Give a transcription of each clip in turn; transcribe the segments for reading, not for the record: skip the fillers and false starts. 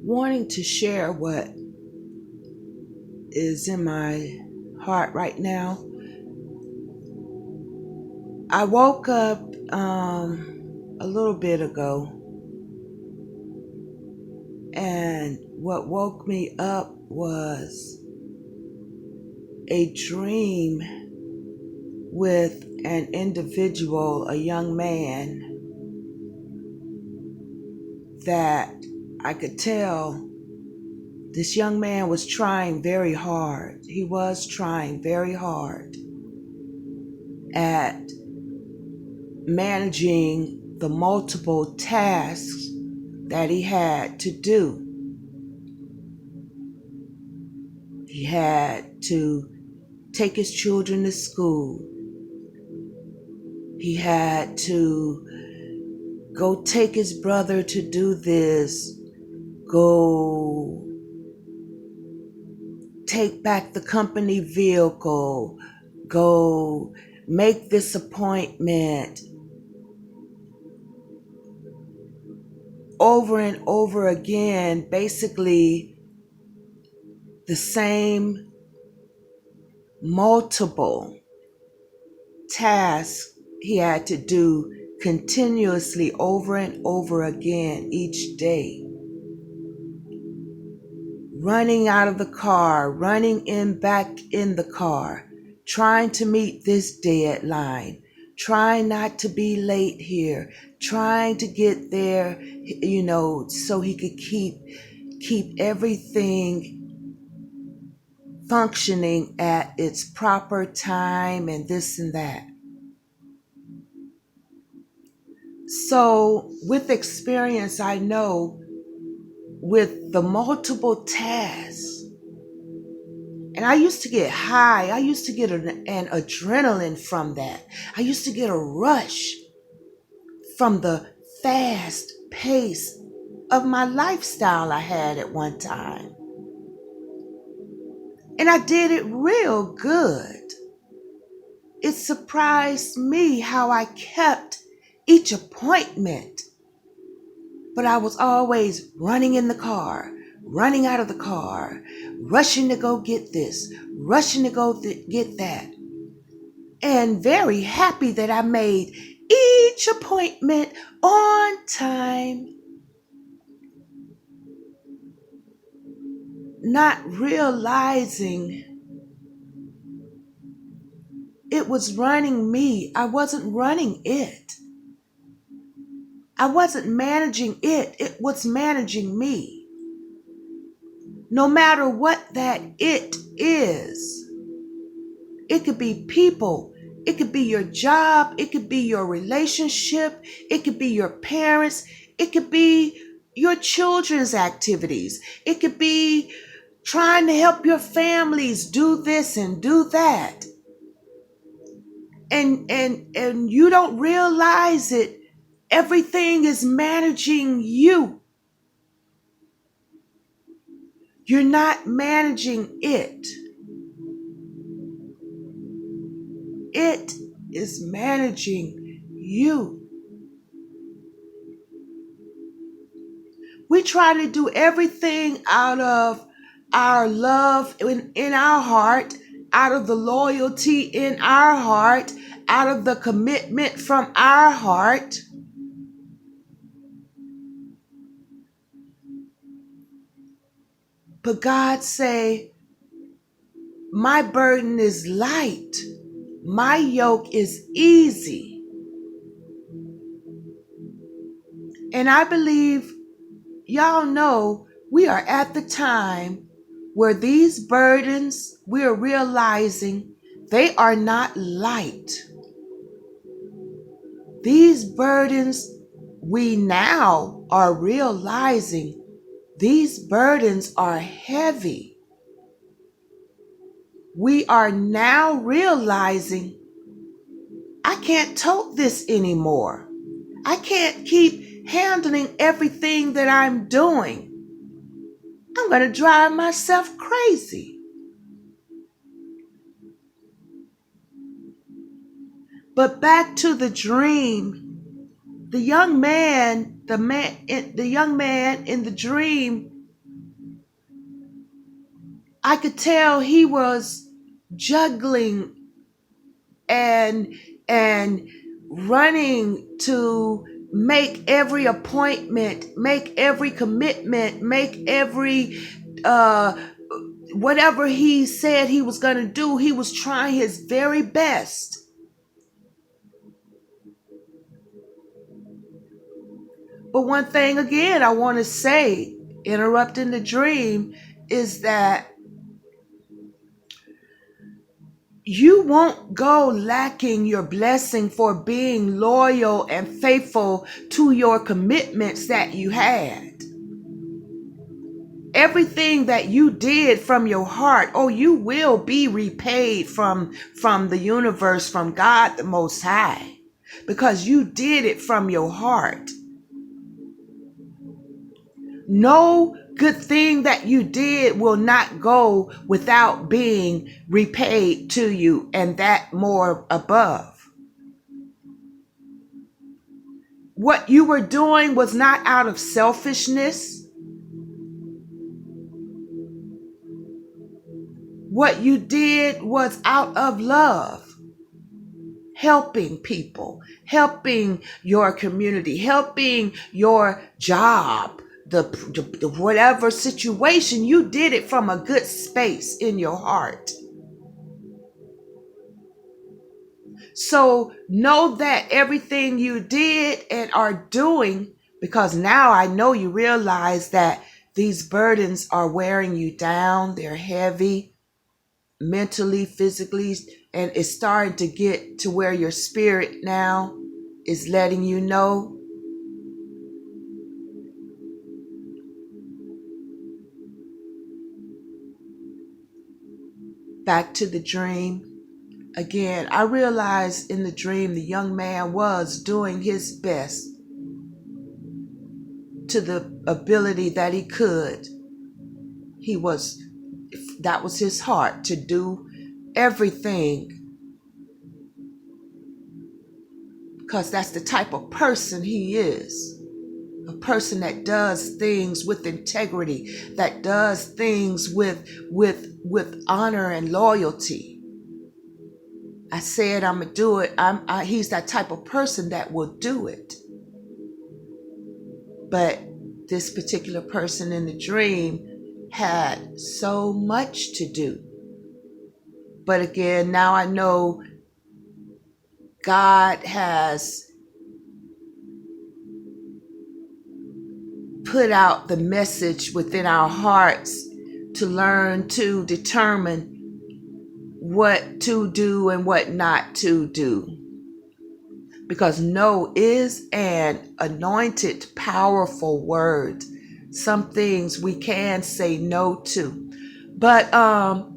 wanting to share what is in my heart right now. I woke up a little bit ago, and what woke me up was a dream with an individual, a young man, that I could tell this young man was trying very hard. He was trying very hard at managing the multiple tasks that he had to do. He had to take his children to school. He had to go take his brother to do this, go take back the company vehicle, go make this appointment. Over and over again, basically the same multiple tasks he had to do continuously over and over again each day. Running out of the car, running in back in the car, trying to meet this deadline, trying not to be late here, trying to get there, so he could keep everything functioning at its proper time and this and that. So with experience, I know with the multiple tasks, and I used to get high. I used to get an adrenaline from that. I used to get a rush from the fast pace of my lifestyle I had at one time. And I did it real good. It surprised me how I kept each appointment. But I was always running in the car, running out of the car, rushing to go get this, rushing to go get that. And very happy that I made each appointment on time. Not realizing it was running me. I wasn't running it. I wasn't managing it. It was managing me. No matter what that it is. It could be people. It could be your job. It could be your relationship. It could be your parents. It could be your children's activities. It could be trying to help your families do this and do that. And you don't realize it. Everything is managing you. You're not managing it. It is managing you. We try to do everything out of our love in our heart, out of the loyalty in our heart, out of the commitment from our heart. But God say, my burden is light. My yoke is easy. And I believe y'all know we are at the time where these burdens, we are realizing they are not light. These burdens, we now are realizing these burdens are heavy. We are now realizing I can't tote this anymore. I can't keep handling everything that I'm doing. I'm going to drive myself crazy. But back to the dream. The young man in the dream I could tell he was juggling and running to make every appointment, make every commitment, make every uh whatever he said he was going to do. He was trying his very best. But one thing again I want to say, interrupting the dream, is that you won't go lacking your blessing for being loyal and faithful to your commitments that you had. Everything that you did from your heart, oh, you will be repaid from the universe, from God the Most High, because you did it from your heart. No good thing that you did will not go without being repaid to you, and that more above. What you were doing was not out of selfishness. What you did was out of love. Helping people, helping your community, helping your job, the whatever situation, you did it from a good space in your heart. So know that everything you did and are doing, because now I know you realize that these burdens are wearing you down. They're heavy mentally, physically, and it's starting to get to where your spirit now is letting you know. Back to the dream. Again, I realized in the dream the young man was doing his best to the ability that he could. That was his heart, to do everything, because that's the type of person he is. A person that does things with integrity, that does things with honor and loyalty. I said I'm gonna do it. He's that type of person that will do it. But this particular person in the dream had so much to do. But again, now I know God has put out the message within our hearts to learn to determine what to do and what not to do. Because no is an anointed, powerful word. Some things we can say no to. But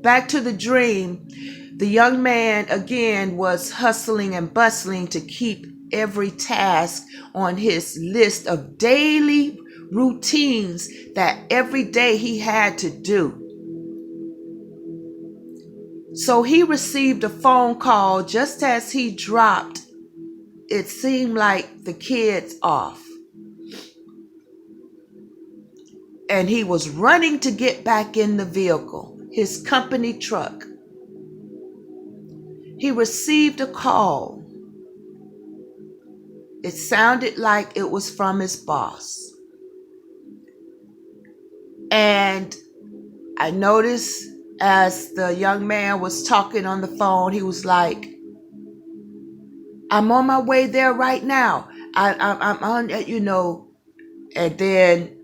back to the dream, the young man again was hustling and bustling to keep every task on his list of daily routines that every day he had to do. So he received a phone call just as he dropped, it seemed like, the kids off. And he was running to get back in the vehicle, his company truck. He received a call. It sounded like it was from his boss. And I noticed as the young man was talking on the phone, he was like, I'm on my way there right now. I'm on, and then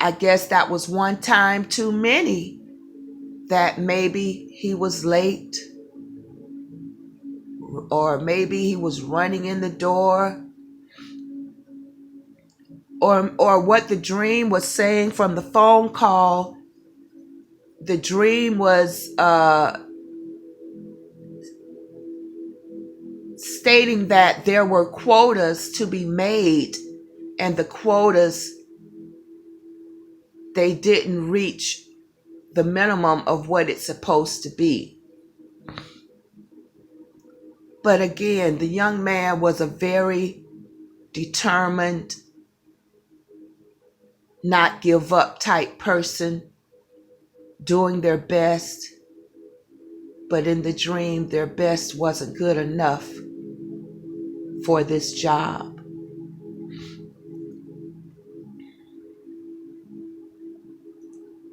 I guess that was one time too many that maybe he was late, or maybe he was running in the door, or what the dream was saying from the phone call. The dream was stating that there were quotas to be made, and the quotas, they didn't reach the minimum of what it's supposed to be. But again, the young man was a very determined, not give up type person. doing their best, but in the dream, their best wasn't good enough for this job.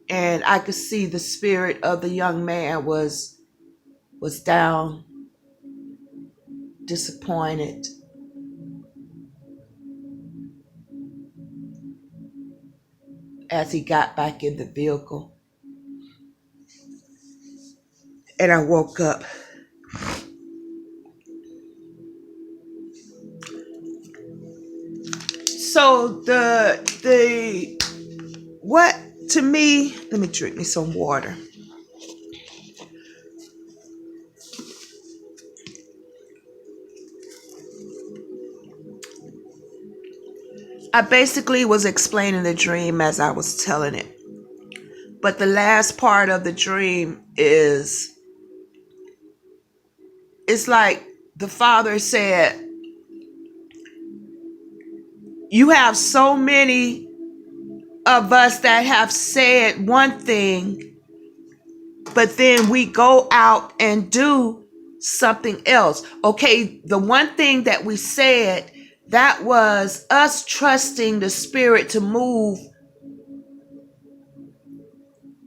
And I could see the spirit of the young man was down, disappointed. As he got back in the vehicle. And I woke up. So what to me, let me drink me some water. I basically was explaining the dream as I was telling it. But the last part of the dream is, it's like the father said, you have so many of us that have said one thing, but then we go out and do something else. Okay, the one thing that we said, that was us trusting the Spirit to move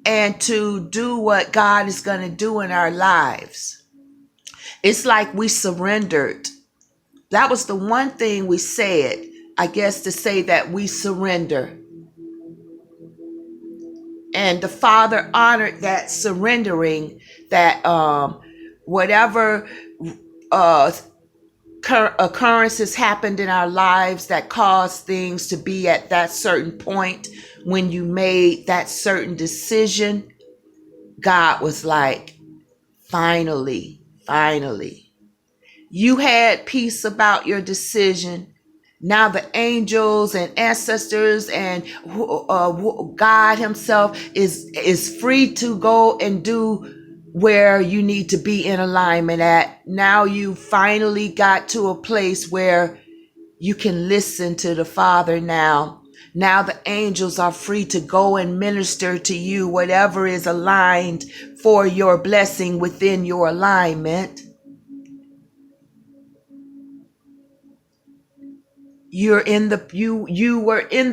and to do what God is going to do in our lives. It's like we surrendered. That was the one thing we said, I guess, to say that we surrender. And the Father honored that surrendering, that whatever occurrences happened in our lives that caused things to be at that certain point, when you made that certain decision, God was like, finally, you had peace about your decision. Now the angels and ancestors and God himself is free to go and do where you need to be in alignment at. Now you finally got to a place where you can listen to the Father now. Now the angels are free to go and minister to you, whatever is aligned for your blessing within your alignment. You were in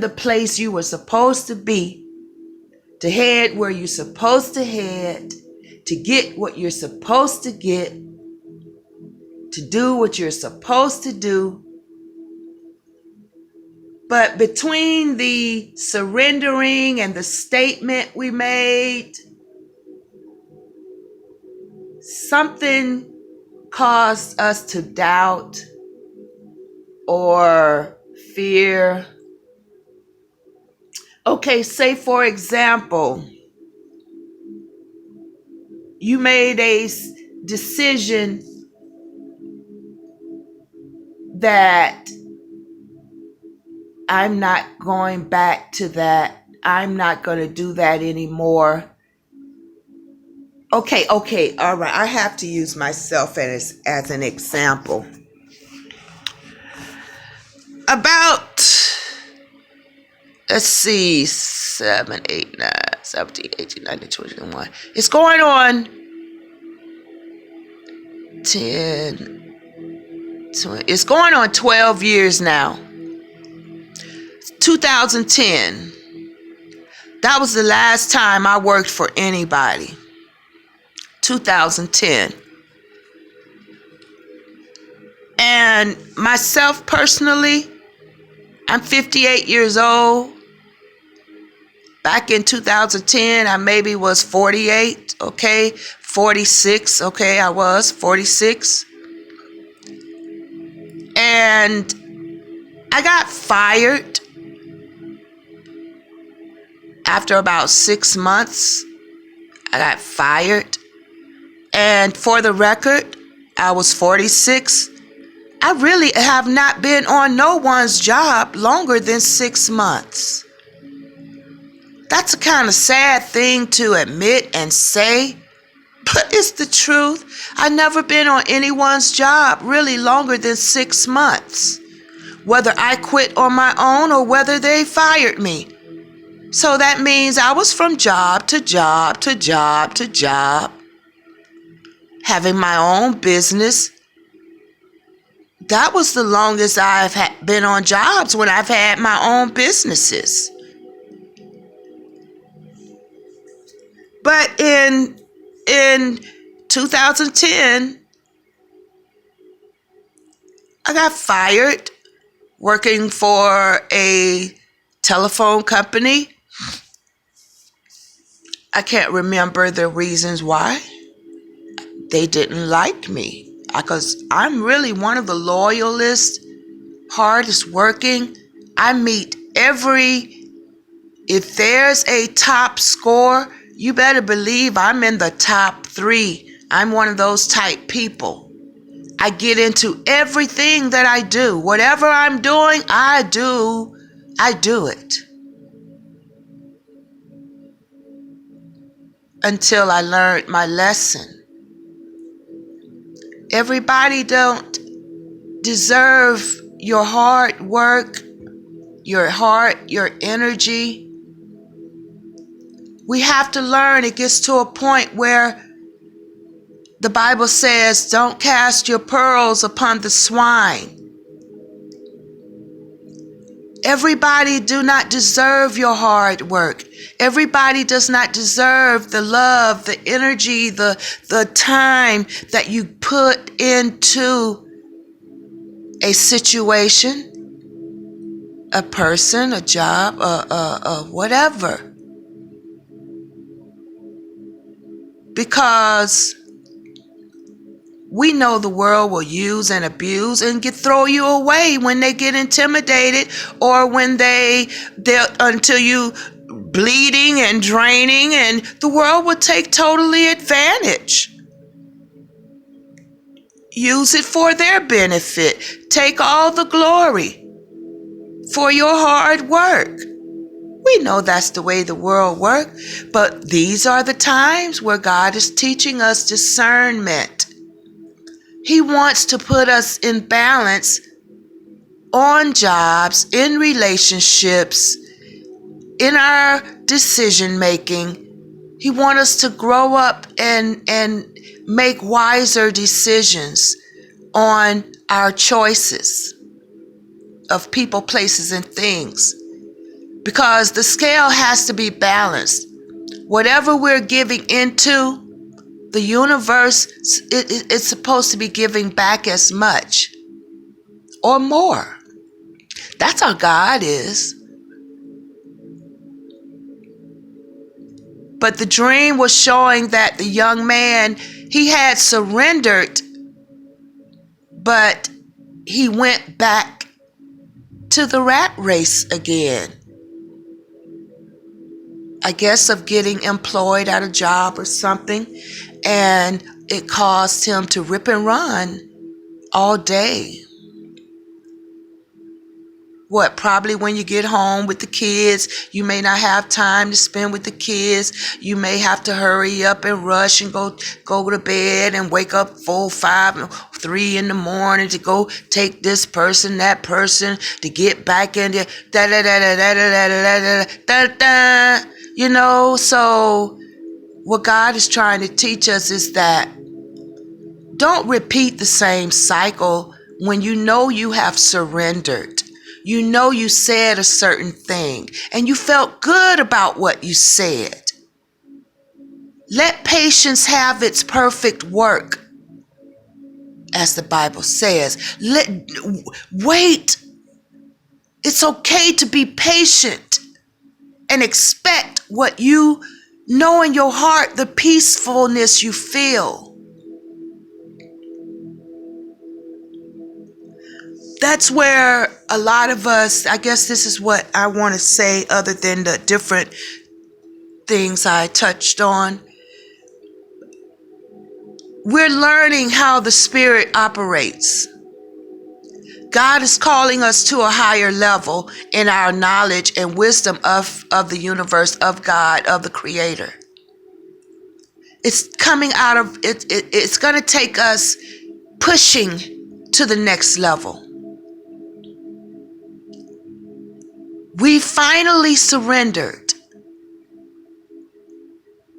the place you were supposed to be, to head where you're supposed to head, to get what you're supposed to get, to do what you're supposed to do. But between the surrendering and the statement we made, something caused us to doubt or fear. Okay, say for example, you made a decision that I'm not going back to that. I'm not going to do that anymore. Okay, all right. I have to use myself as an example. About, let's see, 7, 8, 9, 17, 18, 19, 20, 21. It's going on 10, 20. It's going on 12 years now. 2010. That was the last time I worked for anybody. 2010. And myself personally, I'm 58 years old. Back in 2010, I maybe was 48, okay? 46, okay, I was 46. And I got fired after about 6 months. I got fired. And for the record, I was 46. I really have not been on no one's job longer than 6 months. That's a kind of sad thing to admit and say, but it's the truth. I've never been on anyone's job really longer than 6 months, whether I quit on my own or whether they fired me. So that means I was from job to job to job to job, having my own business. That was the longest I've been on jobs, when I've had my own businesses. But in 2010, I got fired working for a telephone company. I can't remember the reasons why. They didn't like me because I'm really one of the loyalist, hardest working. I meet if there's a top score, you better believe I'm in the top 3. I'm one of those type people. I get into everything that I do. Whatever I'm doing, I do it. Until I learned my lesson. Everybody don't deserve your hard work, your heart, your energy. We have to learn. It gets to a point where the Bible says, don't cast your pearls upon the swine. Everybody do not deserve your hard work. Everybody does not deserve the love, the energy, the time that you put into a situation, a person, a job, whatever. Because we know the world will use and abuse and throw you away when they get intimidated, or when they're until you bleeding and draining, and the world will take totally advantage. Use it for their benefit. Take all the glory for your hard work. We know that's the way the world works, but these are the times where God is teaching us discernment. He wants to put us in balance on jobs, in relationships, in our decision making. He wants us to grow up and make wiser decisions on our choices of people, places, and things. Because the scale has to be balanced. Whatever we're giving into, the universe, it's supposed to be giving back as much or more. That's how God is. But the dream was showing that the young man, he had surrendered, but he went back to the rat race again. I guess of getting employed at a job or something, and it caused him to rip and run all day. Probably when you get home with the kids, you may not have time to spend with the kids. You may have to hurry up and rush and go to bed and wake up 4, 5, 3 in the morning to go take this person, that person, to get back in there. So what God is trying to teach us is that don't repeat the same cycle when you know you have surrendered. You know you said a certain thing and you felt good about what you said. Let patience have its perfect work, as the Bible says. Wait. It's okay to be patient and expect what you know in your heart, the peacefulness you feel. That's where a lot of us, I guess this is what I want to say, other than the different things I touched on. We're learning how the Spirit operates. God is calling us to a higher level in our knowledge and wisdom of the universe, of God, of the Creator. It's coming out of it. It's going to take us pushing to the next level. We finally surrendered.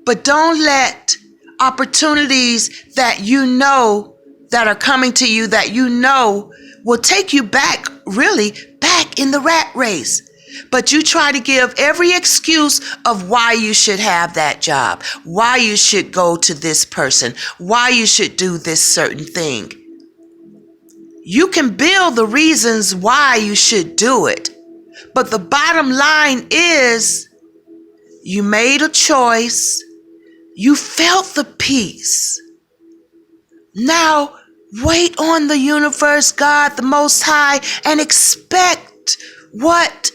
But don't let opportunities that you know that are coming to you, that you know will take you back, really back in the rat race. But you try to give every excuse of why you should have that job, why you should go to this person, why you should do this certain thing. You can build the reasons why you should do it. But the bottom line is you made a choice. You felt the peace. Now wait on the universe, God, the Most High, and expect what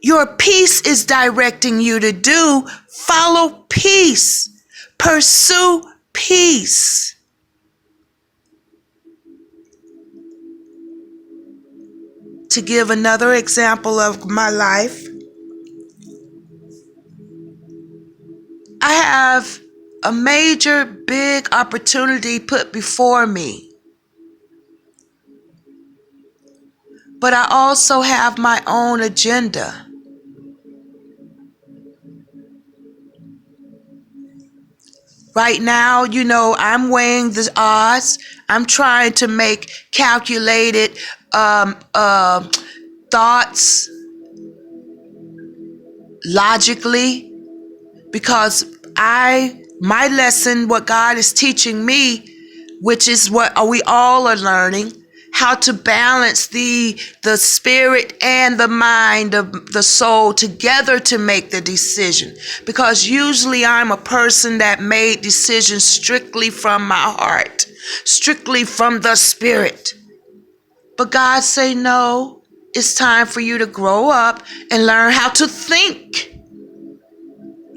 your peace is directing you to do. Follow peace. Pursue peace. To give another example of my life, I have a major, big opportunity put before me. But I also have my own agenda. Right now, I'm weighing the odds. I'm trying to make calculated thoughts logically, because my lesson, what God is teaching me, which is what we all are learning, how to balance the spirit and the mind of the soul together to make the decision. Because usually I'm a person that made decisions strictly from my heart, strictly from the spirit. But God say, no, it's time for you to grow up and learn how to think.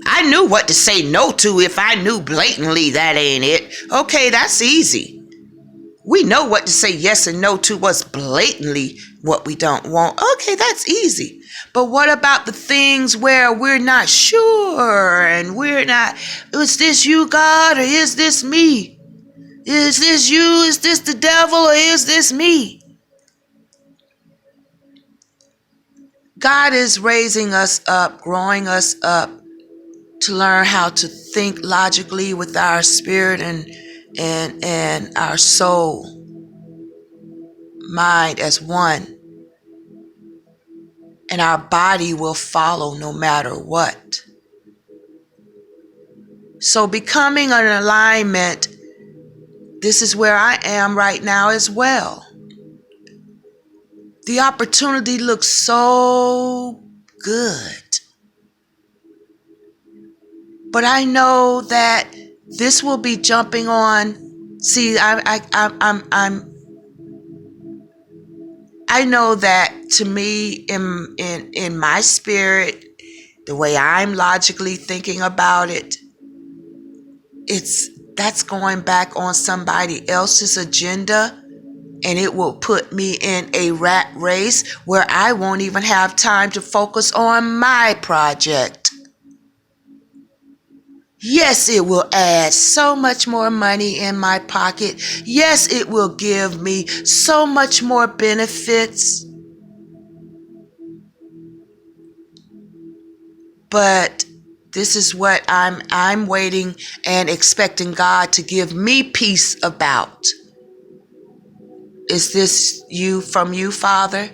I knew what to say no to if I knew blatantly that ain't it. Okay, that's easy. We know what to say yes and no to, what's blatantly what we don't want. Okay, that's easy. But what about the things where we're not sure and we're not, is this you, God, or is this me? Is this you? Is this the devil, or is this me? God is raising us up, growing us up to learn how to think logically with our spirit and our soul, mind as one. And our body will follow no matter what. So becoming an alignment, this is where I am right now as well. The opportunity looks so good. But I know that this will be jumping on. See, I know that to me, in my spirit, the way I'm logically thinking about it, that's going back on somebody else's agenda, and it will put me in a rat race where I won't even have time to focus on my project. Yes, it will add so much more money in my pocket. Yes, it will give me so much more benefits. But this is what I'm waiting and expecting God to give me peace about. Is this from you, Father?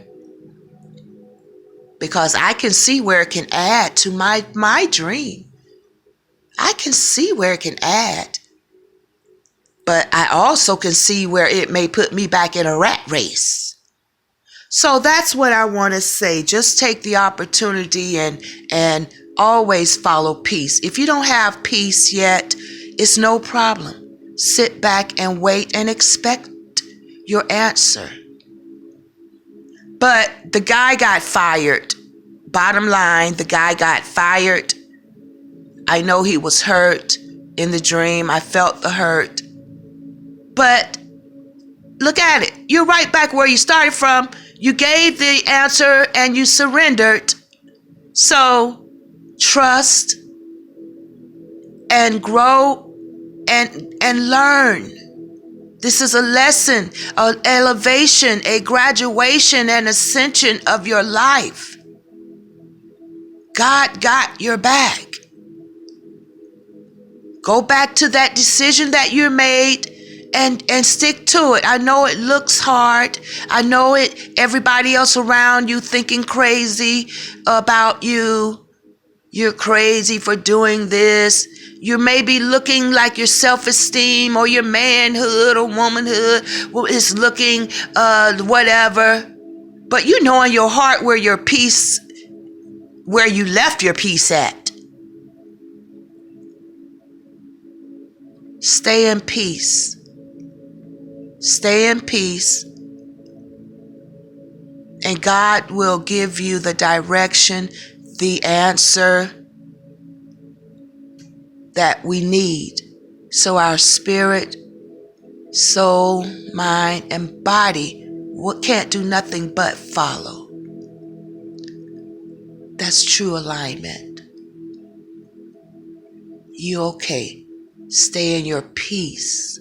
Because I can see where it can add to my dream. I can see where it can add. But I also can see where it may put me back in a rat race. So that's what I want to say. Just take the opportunity and always follow peace. If you don't have peace yet, it's no problem. Sit back and wait and expect your answer. But the guy got fired. Bottom line, the guy got fired. I know he was hurt in the dream. I felt the hurt. But look at it. You're right back where you started from. You gave the answer and you surrendered. So trust and grow and learn. This is a lesson, an elevation, a graduation and ascension of your life. God got your back. Go back to that decision that you made and stick to it. I know it looks hard. I know it. Everybody else around you thinking crazy about you. You're crazy for doing this. You may be looking like your self-esteem or your manhood or womanhood is looking whatever. But you know in your heart where your peace, where you left your peace at. Stay in peace. Stay in peace. And God will give you the direction, the answer that we need. So our spirit, soul, mind, and body can't do nothing but follow. That's true alignment. You okay. Stay in your peace.